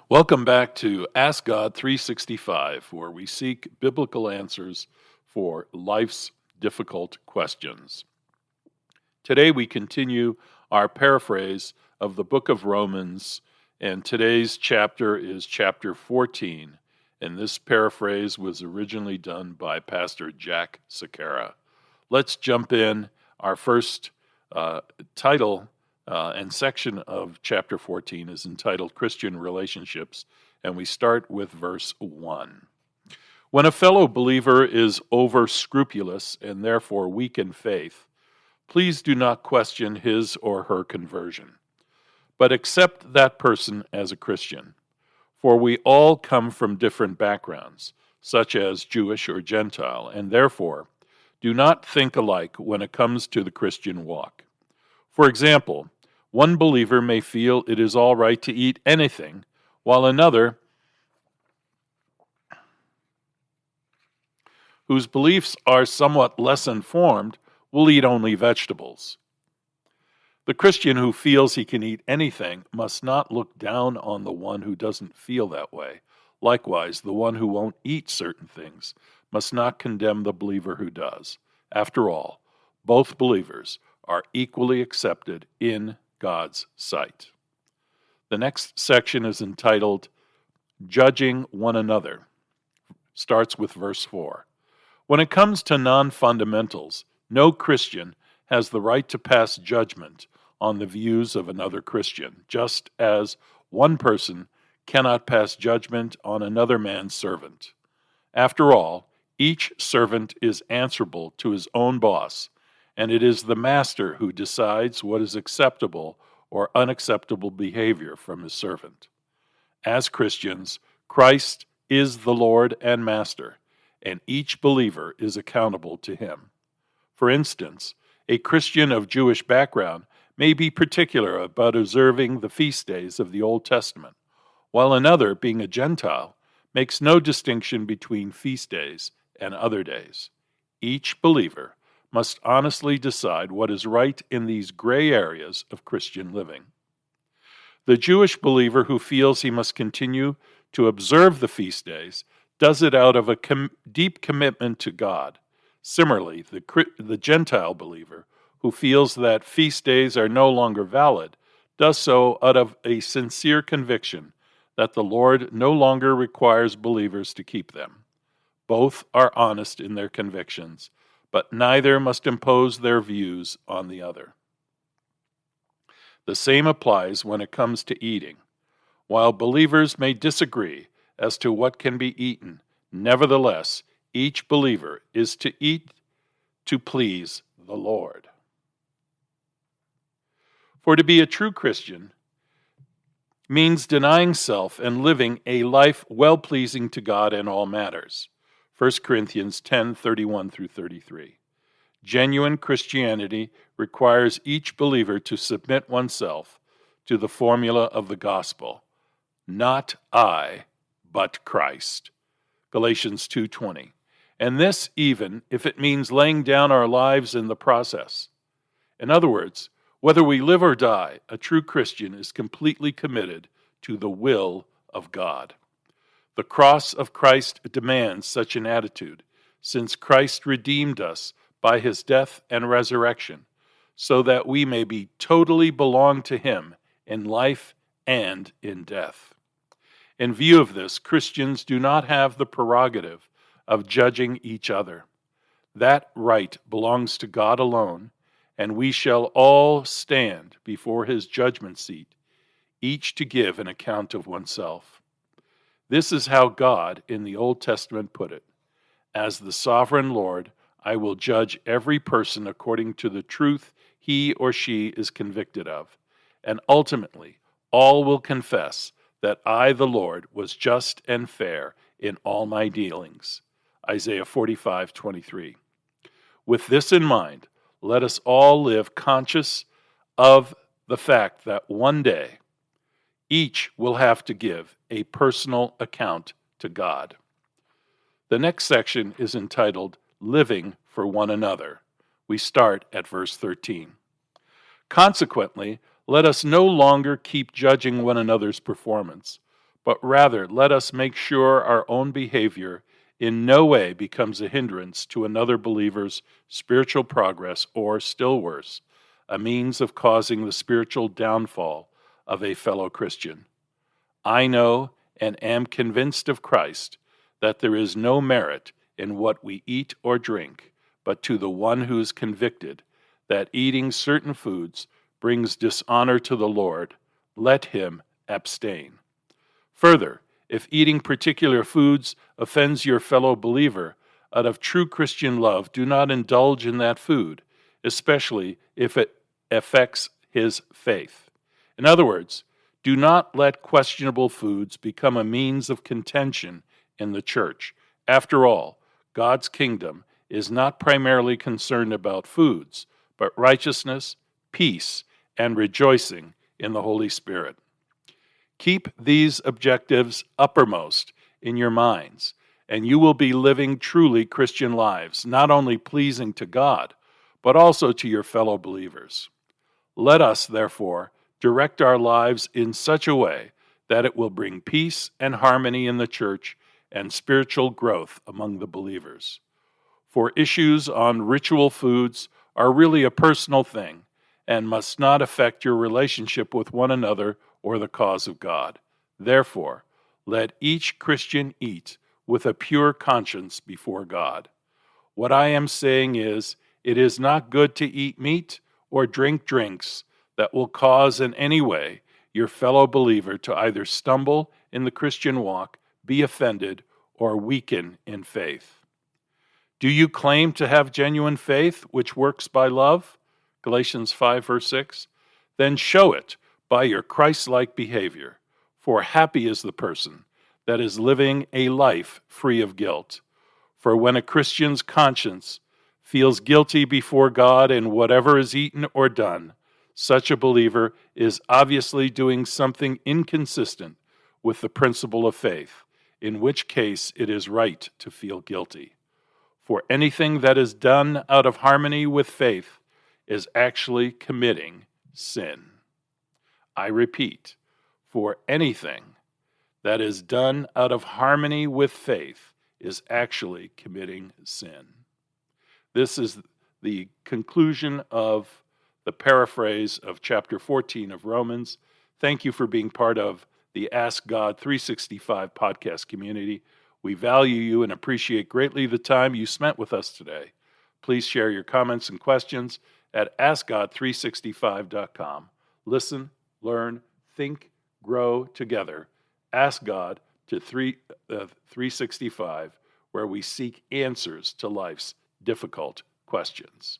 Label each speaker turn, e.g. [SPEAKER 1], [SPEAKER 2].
[SPEAKER 1] Welcome back to Ask God 365, where we seek biblical answers for life's difficult questions. Today we continue our paraphrase of the book of Romans, and today's chapter is chapter 14, and this paraphrase was originally done by Pastor Jack Sakara. Let's jump in. Our first title and section of chapter 14 is entitled Christian Relationships, and we start with verse 1. When a fellow believer is over-scrupulous and therefore weak in faith, please do not question his or her conversion, but accept that person as a Christian. For we all come from different backgrounds, such as Jewish or Gentile, and therefore do not think alike when it comes to the Christian walk. For example, one believer may feel it is all right to eat anything, while another, whose beliefs are somewhat less informed, will eat only vegetables. The Christian who feels he can eat anything must not look down on the one who doesn't feel that way. Likewise, the one who won't eat certain things must not condemn the believer who does. After all, both believers are equally accepted in God's sight. The next section is entitled Judging One Another. Starts with verse 4. When it comes to non-fundamentals, no Christian has the right to pass judgment on the views of another Christian, just as one person cannot pass judgment on another man's servant. After all, each servant is answerable to his own boss, and it is the master who decides what is acceptable or unacceptable behavior from his servant. As Christians, Christ is the Lord and Master, and each believer is accountable to him. For instance, a Christian of Jewish background may be particular about observing the feast days of the Old Testament, while another, being a Gentile, makes no distinction between feast days and other days. Each believer must honestly decide what is right in these gray areas of Christian living. The Jewish believer who feels he must continue to observe the feast days does it out of a deep commitment to God. Similarly, the Gentile believer who feels that feast days are no longer valid does so out of a sincere conviction that the Lord no longer requires believers to keep them. Both are honest in their convictions, but neither must impose their views on the other. The same applies when it comes to eating. While believers may disagree as to what can be eaten, nevertheless, each believer is to eat to please the Lord. For to be a true Christian means denying self and living a life well-pleasing to God in all matters. 1 Corinthians 10:31 through 33. Genuine Christianity requires each believer to submit oneself to the formula of the gospel. Not I, but Christ. Galatians 2:20. And this even if it means laying down our lives in the process. In other words, whether we live or die, a true Christian is completely committed to the will of God. The cross of Christ demands such an attitude, since Christ redeemed us by his death and resurrection, so that we may be totally belong to him in life and in death. In view of this, Christians do not have the prerogative of judging each other. That right belongs to God alone, and we shall all stand before his judgment seat, each to give an account of oneself. This is how God in the Old Testament put it. As the sovereign Lord, I will judge every person according to the truth he or she is convicted of, and ultimately all will confess that I, the Lord, was just and fair in all my dealings. Isaiah 45:23. With this in mind, let us all live conscious of the fact that one day each will have to give a personal account to God. The next section is entitled Living for One Another. We start at verse 13. Consequently, let us no longer keep judging one another's performance, but rather let us make sure our own behavior in no way becomes a hindrance to another believer's spiritual progress, or, still worse, a means of causing the spiritual downfall of a fellow Christian. I know and am convinced of Christ that there is no merit in what we eat or drink, but to the one who is convicted that eating certain foods brings dishonor to the Lord, let him abstain. Further, if eating particular foods offends your fellow believer, out of true Christian love, do not indulge in that food, especially if it affects his faith. In other words, do not let questionable foods become a means of contention in the church. After all, God's kingdom is not primarily concerned about foods, but righteousness, peace, and rejoicing in the Holy Spirit. Keep these objectives uppermost in your minds, and you will be living truly Christian lives, not only pleasing to God, but also to your fellow believers. Let us, therefore, direct our lives in such a way that it will bring peace and harmony in the church and spiritual growth among the believers. For issues on ritual foods are really a personal thing and must not affect your relationship with one another or the cause of God. Therefore, let each Christian eat with a pure conscience before God. What I am saying is, it is not good to eat meat or drink drinks that will cause in any way your fellow believer to either stumble in the Christian walk, be offended, or weaken in faith. Do you claim to have genuine faith, which works by love? Galatians 5, verse 6. Then show it by your Christ-like behavior, for happy is the person that is living a life free of guilt. For when a Christian's conscience feels guilty before God in whatever is eaten or done, such a believer is obviously doing something inconsistent with the principle of faith, in which case it is right to feel guilty. For anything that is done out of harmony with faith is actually committing sin. I repeat, for anything that is done out of harmony with faith is actually committing sin. This is the conclusion of the paraphrase of chapter 14 of Romans. Thank you for being part of the Ask God 365 podcast community. We value you and appreciate greatly the time you spent with us today. Please share your comments and questions at AskGod365.com. Listen, learn, think, grow together. Ask God to 365, where we seek answers to life's difficult questions.